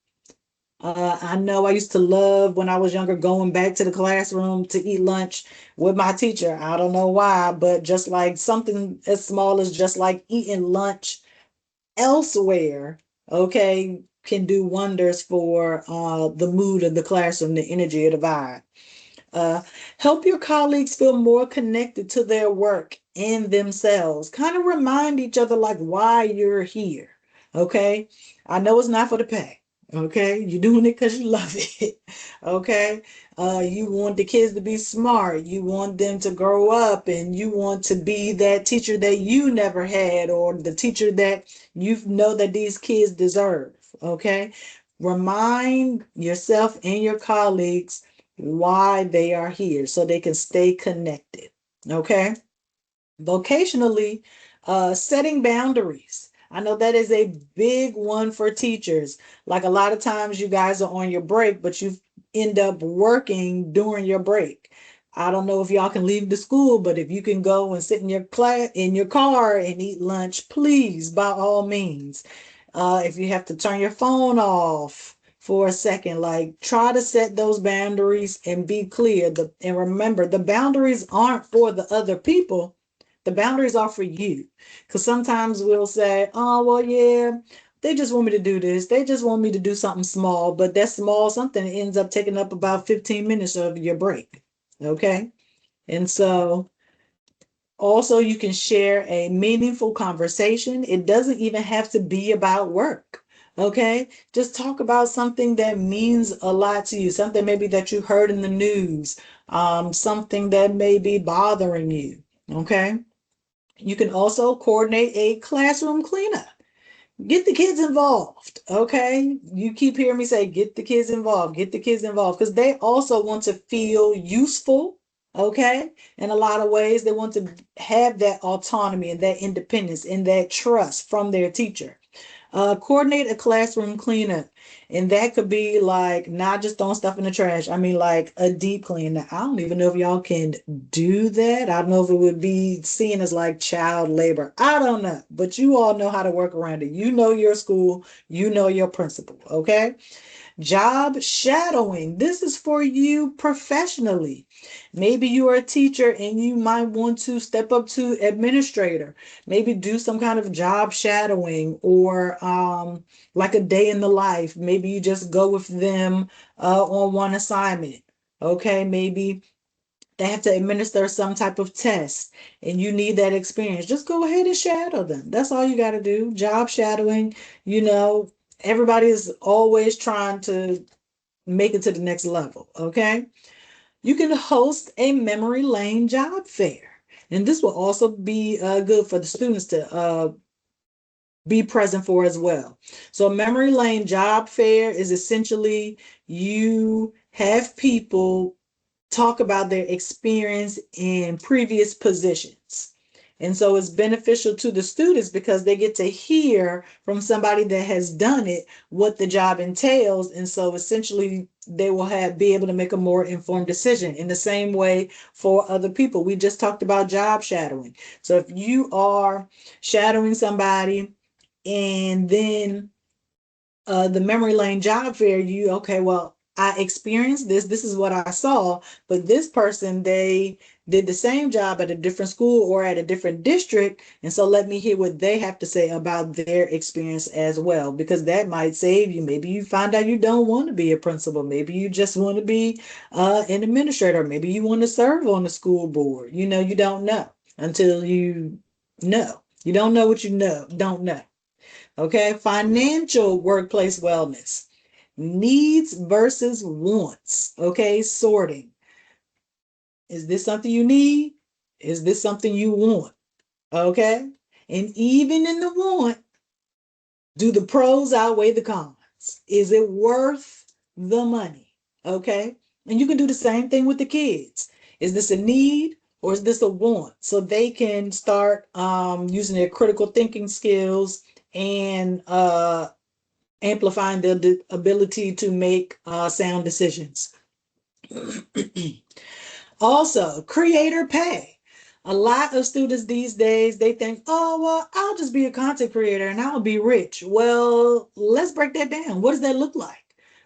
I know I used to love when I was younger going back to the classroom to eat lunch with my teacher. I don't know why, but just like something as small as just like eating lunch elsewhere, okay, can do wonders for the mood of the classroom, the energy of the vibe. Uh, Help your colleagues feel more connected to their work and themselves. Kind of remind each other like why you're here. Okay. I know it's not for the pay. Okay. You're doing it because you love it. Okay. You want the kids to be smart. You want them to grow up, and you want to be that teacher that you never had, or the teacher that you know that these kids deserve. Okay. Remind yourself and your colleagues why they are here so they can stay connected. Okay. Vocationally, setting boundaries. I know that is a big one for teachers. Like a lot of times you guys are on your break, but you end up working during your break. I don't know if y'all can leave the school, but if you can go and sit in your class in your car and eat lunch, please, by all means. If you have to turn your phone off for a second, like try to set those boundaries and be clear. And remember, the boundaries aren't for the other people, the boundaries are for you. Because sometimes we'll say, oh, well, yeah, they just want me to do this. They just want me to do something small. But that small something ends up taking up about 15 minutes of your break. Okay. And so also, you can share a meaningful conversation. It doesn't even have to be about work. Okay. Just talk about something that means a lot to you, something maybe that you heard in the news, something that may be bothering you. Okay. You can also coordinate a classroom cleanup. Get the kids involved. Okay. You keep hearing me say, get the kids involved, get the kids involved, because they also want to feel useful. Okay. In a lot of ways, they want to have that autonomy and that independence and that trust from their teacher. Coordinate a classroom cleanup. And that could be like not just throwing stuff in the trash. I mean, like a deep clean. Now, I don't even know if y'all can do that. I don't know if it would be seen as like child labor. I don't know. But you all know how to work around it. You know your school, you know your principal. Okay. Job shadowing. This is for you professionally. Maybe you are a teacher and you might want to step up to administrator. Maybe do some kind of job shadowing or like a day in the life. Maybe you just go with them on one assignment. Okay, maybe they have to administer some type of test and you need that experience. Just go ahead and shadow them. That's all you got to do. Job shadowing, you know, everybody is always trying to make it to the next level. Okay. You can host a memory lane job fair. And this will also be good for the students to be present for as well. So, a memory lane job fair is essentially you have people talk about their experience in previous positions. And so it's beneficial to the students because they get to hear from somebody that has done it what the job entails. And so essentially they will be able to make a more informed decision. In the same way for other people. We just talked about job shadowing. So if you are shadowing somebody and then the memory lane job fair, you okay, well, I experienced this, this is what I saw, but this person, they did the same job at a different school or at a different district, and so let me hear what they have to say about their experience as well, because that might save you. Maybe you find out you don't want to be a principal, maybe you just want to be an administrator, maybe you want to serve on the school board. You know, you don't know until you know. You don't know what you don't know. Okay, financial workplace wellness, needs versus wants. Okay, sorting. Is this something you need? Is this something you want? Okay, and even in the want, do the pros outweigh the cons? Is it worth the money? Okay, and you can do the same thing with the kids. Is this a need or is this a want? So they can start using their critical thinking skills and amplifying their ability to make sound decisions. Also, creator pay. A lot of students these days, they think, oh, well, I'll just be a content creator and I'll be rich. Well, let's break that down. What does that look like?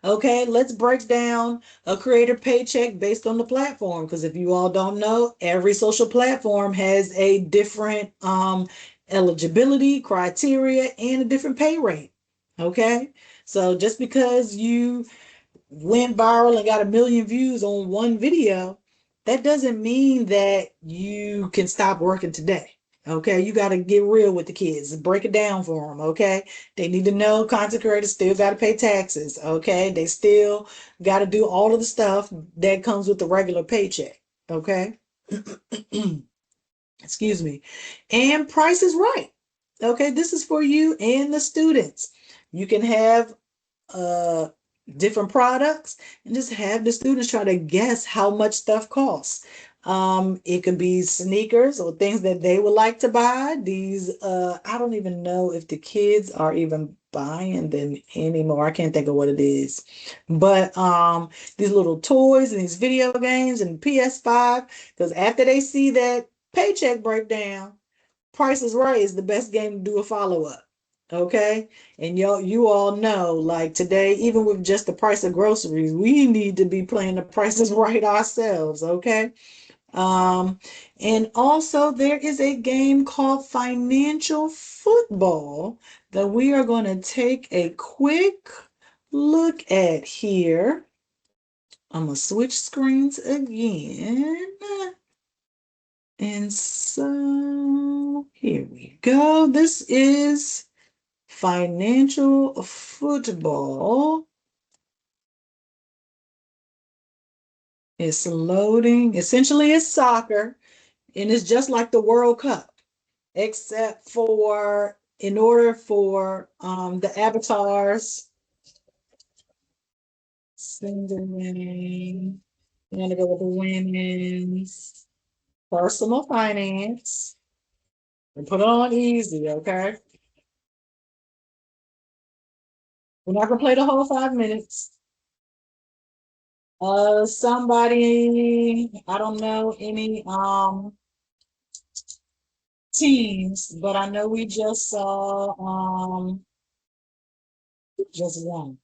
Okay, let's break down a creator paycheck based on the platform. Because if you all don't know, every social platform has a different eligibility criteria and a different pay rate. Okay, so just because you went viral and got a million views on one video, that doesn't mean that you can stop working today. Okay, you got to get real with the kids, break it down for them. Okay, they need to know consecrators still got to pay taxes. Okay, they still got to do all of the stuff that comes with the regular paycheck. Okay, excuse me. And Price is Right. Okay, this is for you and the students. You can have uh different products and just have the students try to guess how much stuff costs. It could be sneakers or things that they would like to buy. These I don't even know if the kids are even buying them anymore. I can't think of what it is. But these little toys and these video games and PS5, because after they see that paycheck breakdown, Price is Right is the best game to do a follow-up. Okay. And you all know, like today, even with just the price of groceries, we need to be playing the prices right ourselves. Okay. Um, and also there is a game called Financial Football that we are going to take a quick look at here. I'm gonna switch screens again. And so here we go. This is Financial Football. It's loading. Essentially, it's soccer, and it's just like the World Cup, except for in order for the avatars, single winning, you want to go with the women's personal finance, and put it on easy, okay? We're not gonna play the whole 5 minutes. Somebody, I don't know any teams, but I know we just saw just one.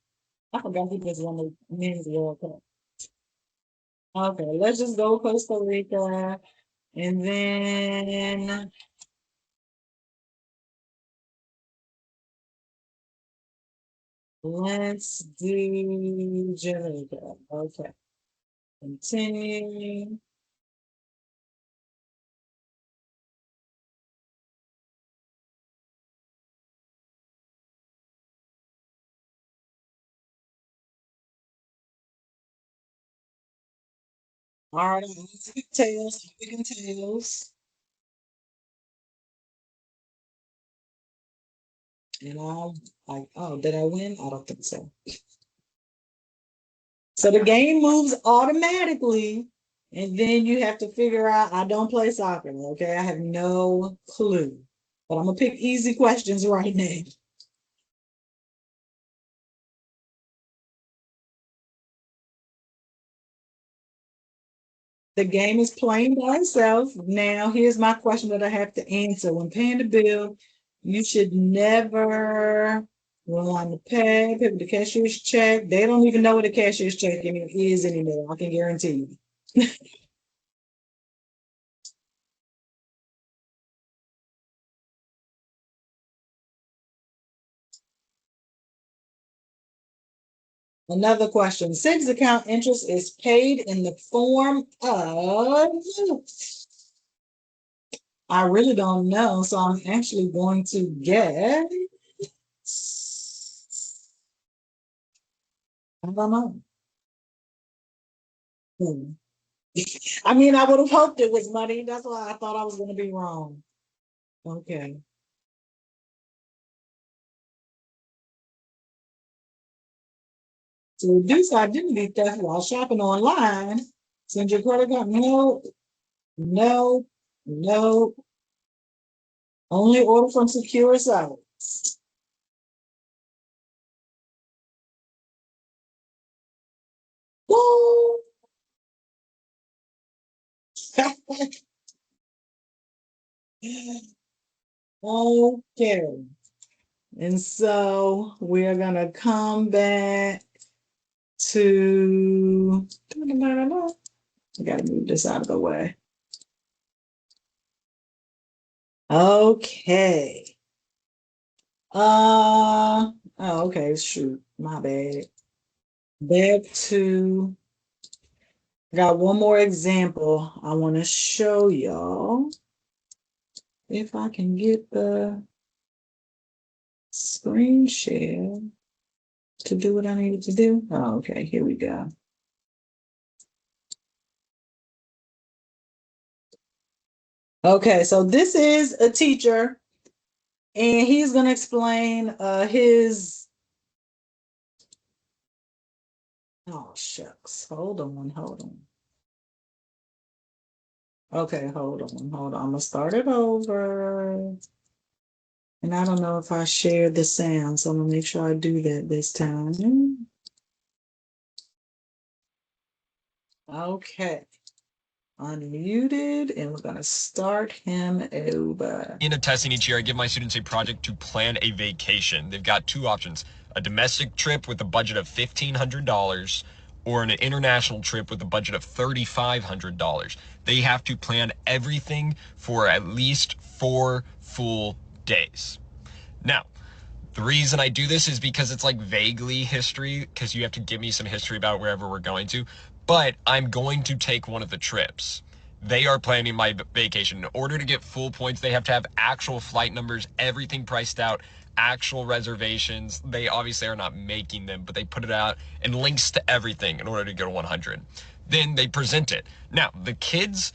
I forgot who just won the men's World Cup. Okay, let's just go Costa Rica and then let's do Jamaica. Okay. Continue. All right, I'm tails, picking tails. And I'm like, oh, did I win? I don't think so. So the game moves automatically, and then you have to figure out. I don't play soccer, okay? I have no clue. But I'm gonna pick easy questions right now. The game is playing by itself. Now, here's my question that I have to answer. When paying the bill, you should never run the pay, pay with the cashier's check. They don't even know what a cashier's check is anymore. I can guarantee you. Another question. Savings account interest is paid in the form of, I really don't know. So I'm actually going to guess. I don't know. Hmm. I mean, I would have hoped it was money. That's why I thought I was going to be wrong. Okay. To reduce identity theft while shopping online, send your credit card. No, no, no. Only order from secure sites. Woo! Okay. And so we're going to come back to. I got to move this out of the way. Okay. Oh, okay. Shoot. My bad. Back to. Got one more example I want to show y'all. if I can get the screen share to do what I needed to do. Oh, okay, here we go. Okay, so this is a teacher, and he's going to explain his. Oh, shucks. Hold on. Okay, hold on. I'm going to start it over. And I don't know if I shared the sound, so I'm going to make sure I do that this time. Okay. Unmuted, and we're going to start him over. In a testing each year, I give my students a project to plan a vacation. They've got two options: a domestic trip with a budget of $1,500 or an international trip with a budget of $3,500. They have to plan everything for at least 4 full days. Now, the reason I do this is because it's like vaguely history, because you have to give me some history about wherever we're going to, but I'm going to take one of the trips. They are planning my vacation. In order to get full points, they have to have actual flight numbers, everything priced out, actual reservations. They obviously are not making them, but they put it out and links to everything in order to go to 100. Then they present it. Now, the kids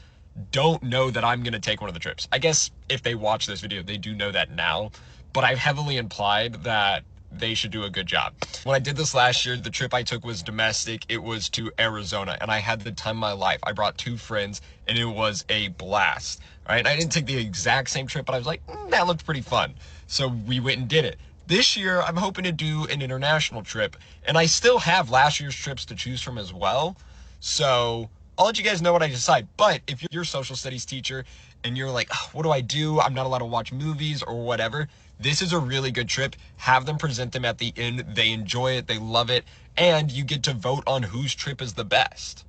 don't know that I'm going to take one of the trips. I guess if they watch this video, they do know that now, but I've heavily implied that they should do a good job. When I did this last year, the trip I took was domestic. It was to Arizona, and I had the time of my life. I brought 2 friends, and it was a blast. All right, and I didn't take the exact same trip, but I was like, that looked pretty fun. So we went and did it. This year, I'm hoping to do an international trip, and I still have last year's trips to choose from as well. So I'll let you guys know what I decide. But if you're a social studies teacher and you're like, oh, what do I do? I'm not allowed to watch movies or whatever. This is a really good trip. Have them present them at the end. They enjoy it. They love it. And you get to vote on whose trip is the best.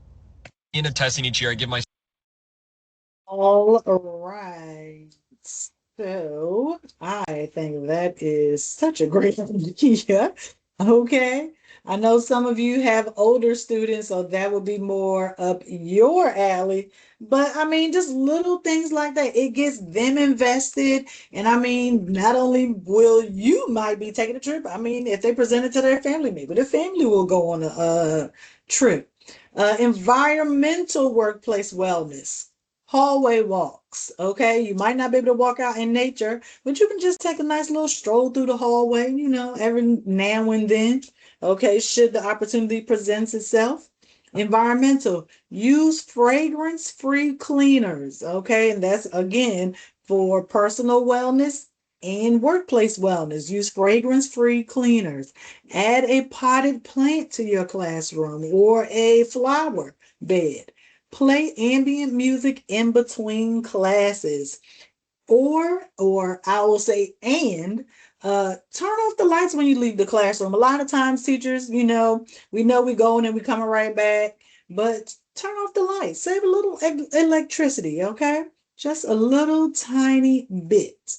In a testing each year, I give my. All right. So I think that is such a great idea. Okay. I know some of you have older students, so that would be more up your alley. But I mean, just little things like that, it gets them invested. And I mean, not only will you might be taking a trip, I mean, if they present it to their family, maybe their family will go on a trip. Environmental workplace wellness, hallway walks. Okay, you might not be able to walk out in nature, but you can just take a nice little stroll through the hallway, every now and then. Okay, should the opportunity presents itself. Environmental, use fragrance free cleaners. Okay, and that's again for personal wellness and workplace wellness. Use fragrance free cleaners. Add a potted plant to your classroom or a flower bed. Play ambient music in between classes. Or I will say, and turn off the lights when you leave the classroom. A lot of times, teachers, we know we going and we coming right back, but turn off the lights. Save a little electricity, okay? Just a little tiny bit.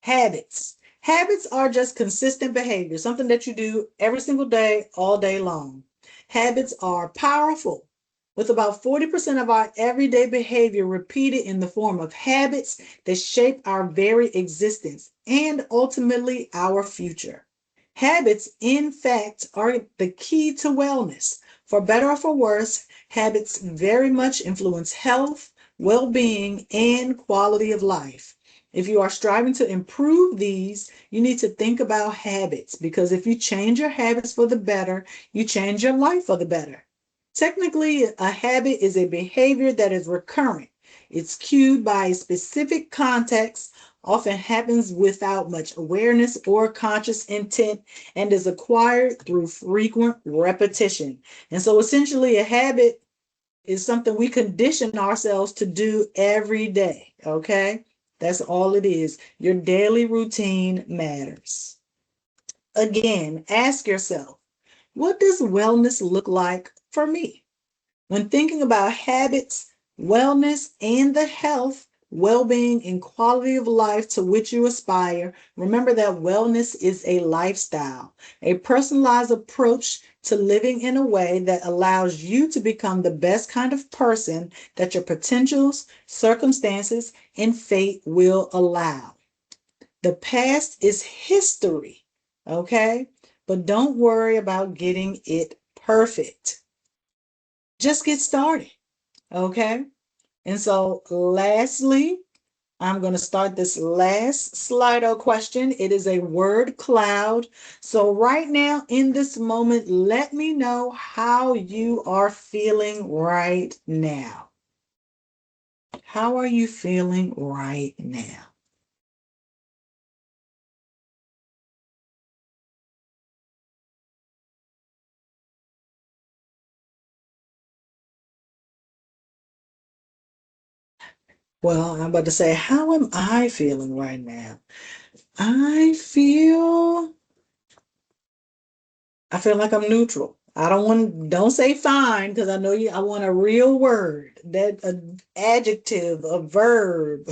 Habits. Habits are just consistent behavior, something that you do every single day, all day long. Habits are powerful, with about 40% of our everyday behavior repeated in the form of habits that shape our very existence and ultimately our future. Habits, in fact, are the key to wellness. For better or for worse, habits very much influence health, well being, and quality of life. If you are striving to improve these, you need to think about habits, because if you change your habits for the better, you change your life for the better. Technically, a habit is a behavior that is recurrent. It's cued by a specific context, often happens without much awareness or conscious intent, and is acquired through frequent repetition. And so essentially, a habit is something we condition ourselves to do every day. Okay? That's all it is. Your daily routine matters. Again, ask yourself, what does wellness look like for me? When thinking about habits, wellness, and the health, well being, and quality of life to which you aspire, remember that wellness is a lifestyle, a personalized approach to living in a way that allows you to become the best kind of person that your potentials, circumstances, and fate will allow. The past is history, okay? But don't worry about getting it perfect. Just get started, okay? And so, lastly, I'm going to start this last Slido question. It is a word cloud. So right now, in this moment, let me know how you are feeling right now. How are you feeling right now? Well, I'm about to say, how am I feeling right now? I feel like I'm neutral. I don't say fine because I know you, I want a real word, that an adjective, a verb,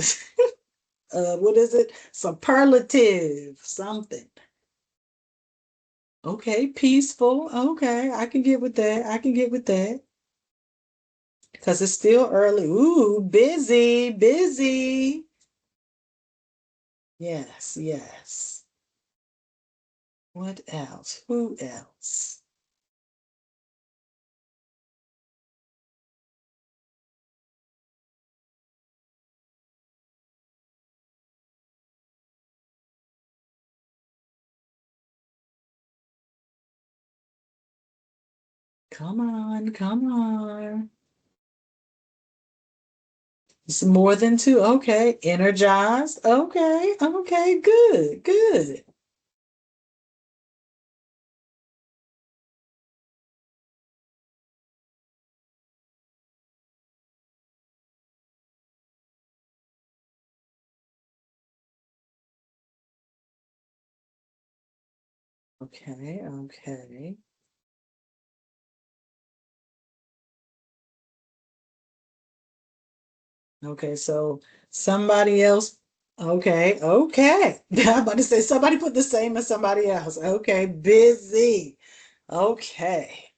what is it? Superlative, something. Okay, peaceful. Okay, I can get with that. I can get with that because it's still early. Ooh, busy, busy. Yes, yes. What else? Who else? Come on, come on. It's more than two. Okay. Energized. Okay. Okay. Good. Good. Okay. Okay. Okay. So somebody else. Okay. Okay. I'm about to say somebody put the same as somebody else. Okay. Busy. Okay.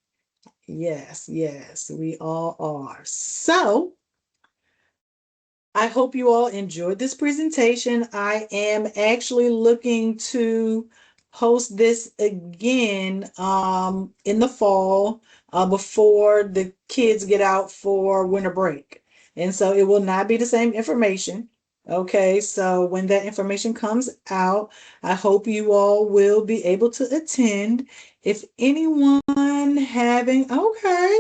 Yes. Yes. We all are. So I hope you all enjoyed this presentation. I am actually looking to host this again in the fall before the kids get out for winter break. And so it will not be the same information. Okay, so when that information comes out, I hope you all will be able to attend. If anyone having, okay,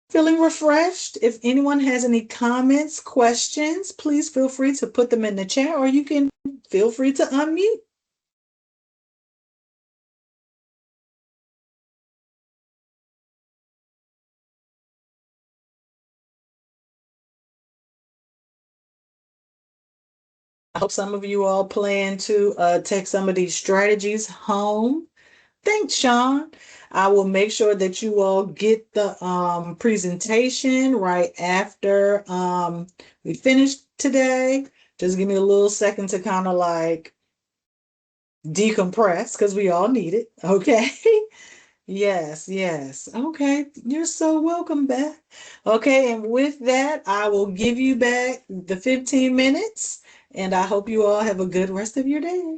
feeling refreshed? If anyone has any comments, questions, please feel free to put them in the chat or you can feel free to unmute. I hope some of you all plan to take some of these strategies home. Thanks, Sean. I will make sure that you all get the presentation right after we finish today. Just give me a little second to kind of like decompress because we all need it. Okay. Yes, yes. Okay, you're so welcome back. Okay, and with that, I will give you back the 15 minutes, and I hope you all have a good rest of your day.